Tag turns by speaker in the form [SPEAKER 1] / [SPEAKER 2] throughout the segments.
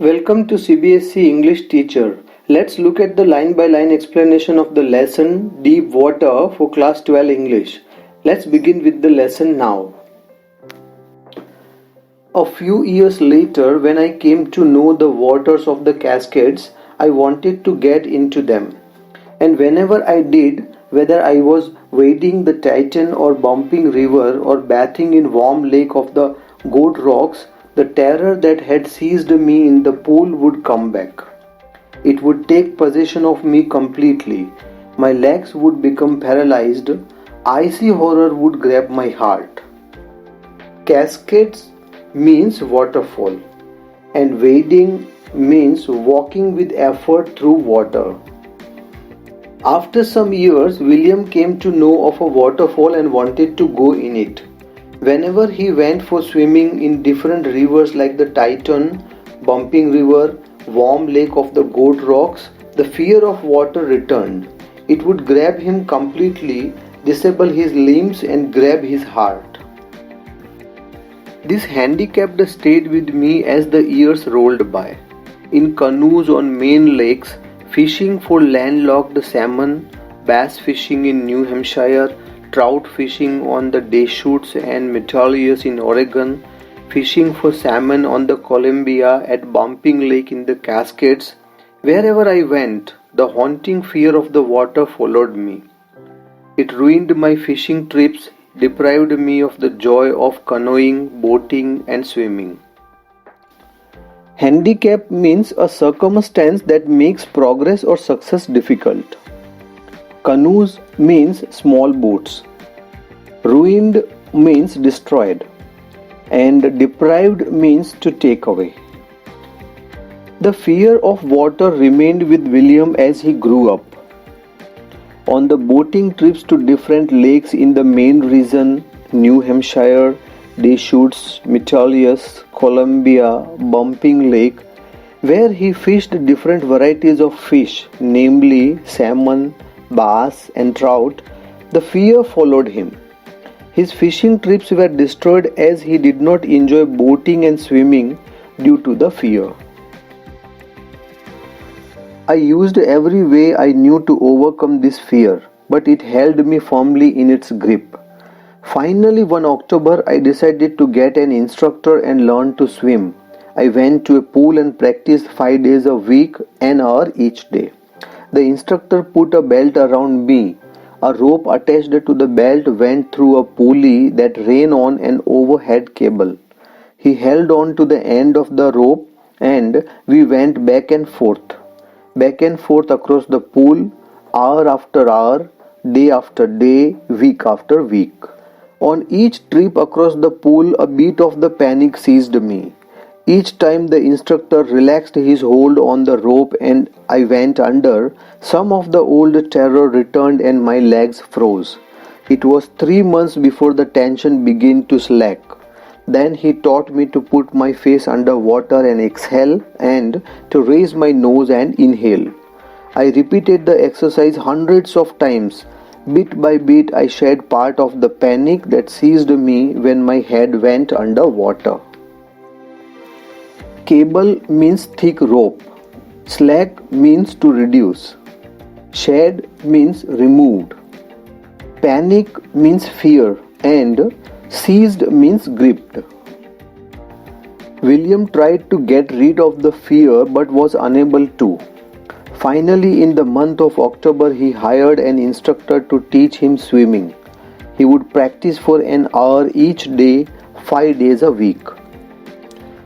[SPEAKER 1] Welcome to CBSE English Teacher. Let's look at the line by line explanation of the lesson Deep Water for Class 12 English. Let's begin with the lesson now. A few years later, when I came to know the waters of the Cascades, I wanted to get into them. And whenever I did, whether I was wading the Titan or bumping river or bathing in warm lake of the Goat Rocks, the terror that had seized me in the pool would come back. It would take possession of me completely. My legs would become paralyzed. Icy horror would grab my heart. Cascades means waterfall, and wading means walking with effort through water. After some years, William came to know of a waterfall and wanted to go in it. Whenever he went for swimming in different rivers like the Titan, Bumping River, warm lake of the Goat Rocks, the fear of water returned. It would grab him completely, disable his limbs and grab his heart. This handicap stayed with me as the years rolled by. In canoes on main lakes, fishing for landlocked salmon, bass fishing in New Hampshire, trout fishing on the Deschutes and Metolius in Oregon, fishing for salmon on the Columbia at Bumping Lake in the Cascades. Wherever I went, the haunting fear of the water followed me. It ruined my fishing trips, deprived me of the joy of canoeing, boating, and swimming. Handicap means a circumstance that makes progress or success difficult. Canoes means small boats. Ruined means destroyed. And deprived means to take away. The fear of water remained with William as he grew up. On the boating trips to different lakes in the Maine region, New Hampshire, Deschutes, Metolius, Columbia, Bumping Lake, where he fished different varieties of fish, namely salmon, bass, and trout, the fear followed him. His fishing trips were destroyed as he did not enjoy boating and swimming due to the fear. I used every way I knew to overcome this fear, but it held me firmly in its grip. Finally, one October, I decided to get an instructor and learn to swim. I went to a pool and practiced 5 days a week, an hour each day. The instructor put a belt around me. A rope attached to the belt went through a pulley that ran on an overhead cable. He held on to the end of the rope and we went back and forth across the pool, hour after hour, day after day, week after week. On each trip across the pool, a bit of the panic seized me. Each time the instructor relaxed his hold on the rope and I went under, some of the old terror returned and my legs froze. It was 3 months before the tension began to slack. Then he taught me to put my face under water and exhale and to raise my nose and inhale. I repeated the exercise hundreds of times. Bit by bit I shed part of the panic that seized me when my head went under water. Cable means thick rope. Slack means to reduce. Shed means removed. Panic means fear and seized means gripped. William tried to get rid of the fear but was unable to. Finally, in the month of October, he hired an instructor to teach him swimming. He would practice for an hour each day, 5 days a week.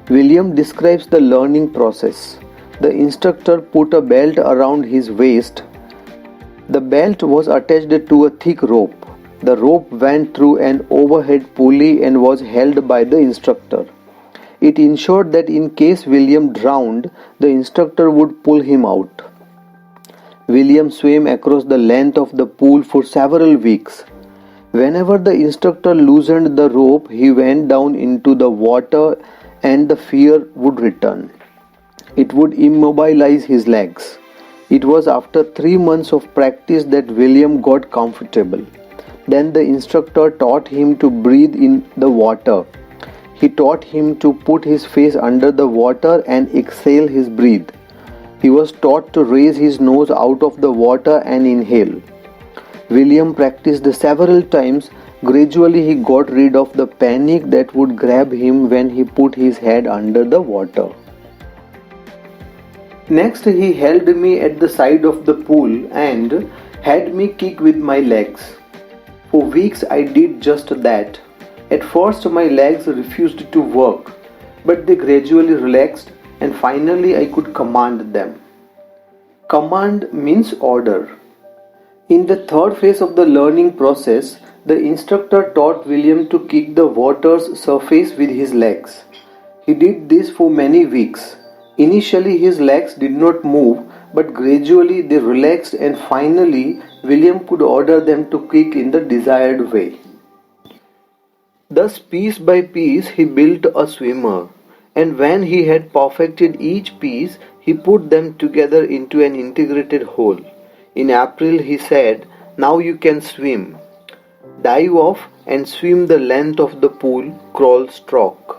[SPEAKER 1] William describes the learning process. The instructor put a belt around his waist. The belt was attached to a thick rope. The rope went through an overhead pulley and was held by the instructor. It ensured that in case William drowned, the instructor would pull him out. William swam across the length of the pool for several weeks. Whenever the instructor loosened the rope, he went down into the water and the fear would return. It would immobilize his legs. It was after 3 months of practice that William got comfortable. Then the instructor taught him to breathe in the water. He taught him to put his face under the water and exhale his breath. He was taught to raise his nose out of the water and inhale. William practiced several times. Gradually, he got rid of the panic that would grab him when he put his head under the water. Next, he held me at the side of the pool and had me kick with my legs. For weeks, I did just that. At first, my legs refused to work, but they gradually relaxed and finally I could command them. Command means order. In the third phase of the learning process, the instructor taught William to kick the water's surface with his legs. He did this for many weeks. Initially, his legs did not move, but gradually they relaxed and finally, William could order them to kick in the desired way. Thus, piece by piece, he built a swimmer, and when he had perfected each piece, he put them together into an integrated whole. In April, he said, "Now you can swim. Dive off and swim the length of the pool, crawl, stroke."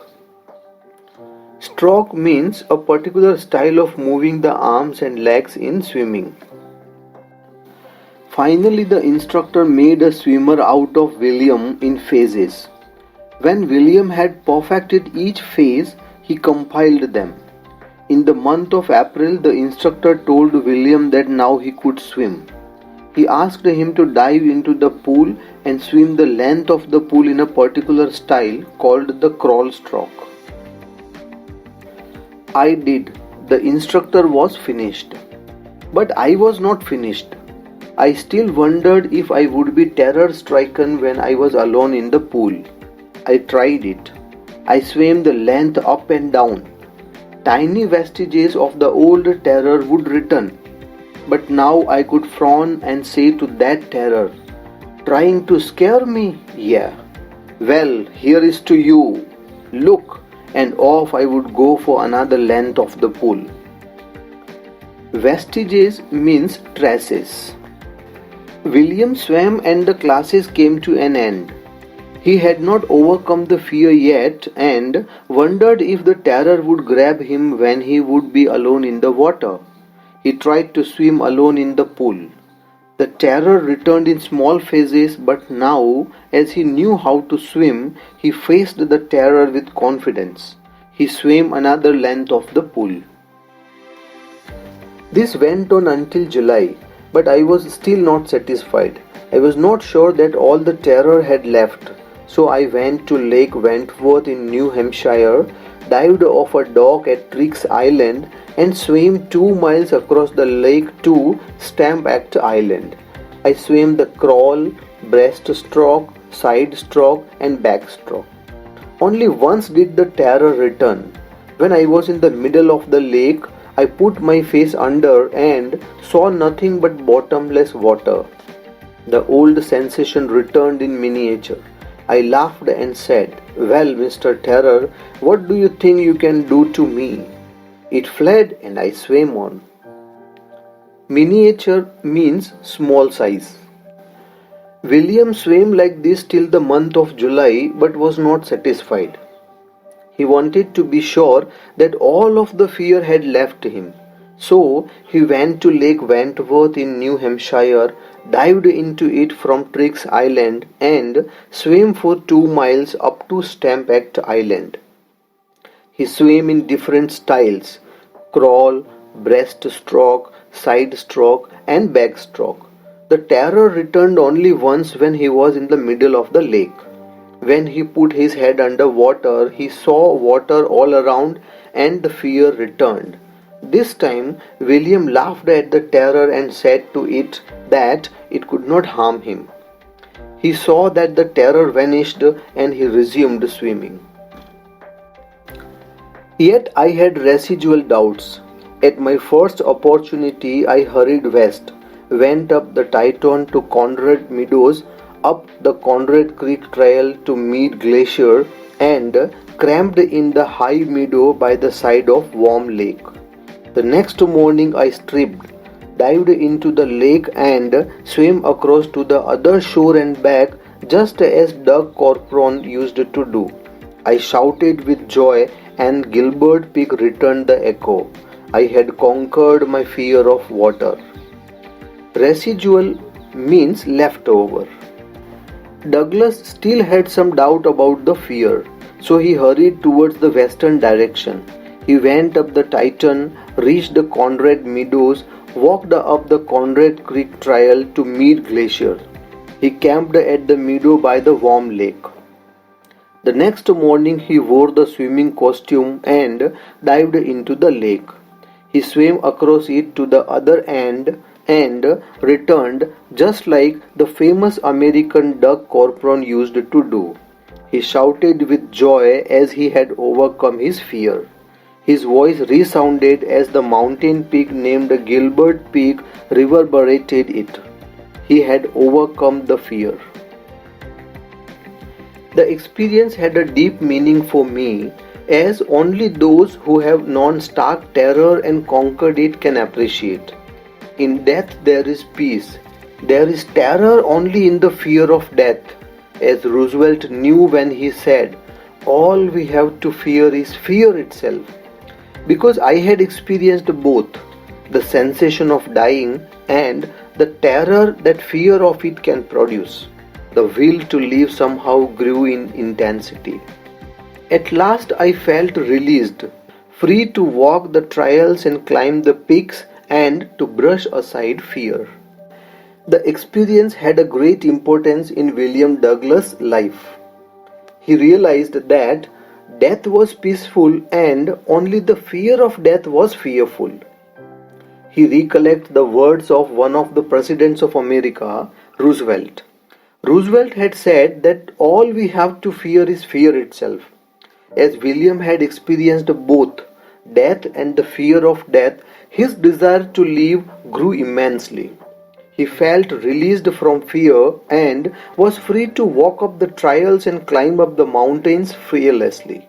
[SPEAKER 1] Stroke means a particular style of moving the arms and legs in swimming. Finally, the instructor made a swimmer out of William in phases. When William had perfected each phase, he compiled them. In the month of April, the instructor told William that now he could swim. He asked him to dive into the pool and swim the length of the pool in a particular style called the crawl stroke. I did. The instructor was finished. But I was not finished. I still wondered if I would be terror-stricken when I was alone in the pool. I tried it. I swam the length up and down. Tiny vestiges of the old terror would return. But now I could frown and say to that terror, "Trying to scare me? Yeah. Well, here is to you. Look." And off I would go for another length of the pool. Vestiges means traces. William swam and the classes came to an end. He had not overcome the fear yet and wondered if the terror would grab him when he would be alone in the water. He tried to swim alone in the pool. The terror returned in small phases, but now, as he knew how to swim, he faced the terror with confidence. He swam another length of the pool. This went on until July, but I was still not satisfied. I was not sure that all the terror had left, so I went to Lake Wentworth in New Hampshire, dived off a dock at Triggs Island, and swam 2 miles across the lake to Stamp Act Island. I swam the crawl, breaststroke, side stroke, and backstroke. Only once did the terror return. When I was in the middle of the lake, I put my face under and saw nothing but bottomless water. The old sensation returned in miniature. I laughed and said, "Well, Mr. Terror, what do you think you can do to me?" It fled and I swam on. Miniature means small size. William swam like this till the month of July but was not satisfied. He wanted to be sure that all of the fear had left him. So he went to Lake Wentworth in New Hampshire, dived into it from Triggs Island, and swam for 2 miles up to Stamp Act Island. He swam in different styles: crawl, breaststroke, side stroke, and backstroke. The terror returned only once when he was in the middle of the lake. When he put his head under water, he saw water all around and the fear returned. This time, William laughed at the terror and said to it that it could not harm him. He saw that the terror vanished and he resumed swimming. Yet I had residual doubts. At my first opportunity, I hurried west, went up the Teton to Conrad Meadows, up the Conrad Creek Trail to Mead Glacier, and camped in the high meadow by the side of Warm Lake. The next morning I stripped, dived into the lake and swam across to the other shore and back just as Doug Corcoran used to do. I shouted with joy, and Gilbert Pig returned the echo. I had conquered my fear of water. Residual means leftover. Douglas still had some doubt about the fear, so he hurried towards the western direction. He went up the Titan, reached the Conrad Meadows, walked up the Conrad Creek Trail to Mead Glacier. He camped at the meadow by the warm lake. The next morning he wore the swimming costume and dived into the lake. He swam across it to the other end and returned just like the famous American Doug Corcoran used to do. He shouted with joy as he had overcome his fear. His voice resounded as the mountain peak named Gilbert Peak reverberated it. He had overcome the fear. The experience had a deep meaning for me, as only those who have known stark terror and conquered it can appreciate. In death there is peace. There is terror only in the fear of death, as Roosevelt knew when he said, "All we have to fear is fear itself." Because I had experienced both, the sensation of dying and the terror that fear of it can produce. The will to live somehow grew in intensity. At last I felt released, free to walk the trails and climb the peaks and to brush aside fear. The experience had a great importance in William Douglas' life. He realized that death was peaceful and only the fear of death was fearful. He recollected the words of one of the presidents of America, Roosevelt. Roosevelt had said that all we have to fear is fear itself. As William had experienced both death and the fear of death, his desire to live grew immensely. He felt released from fear and was free to walk up the trails and climb up the mountains fearlessly.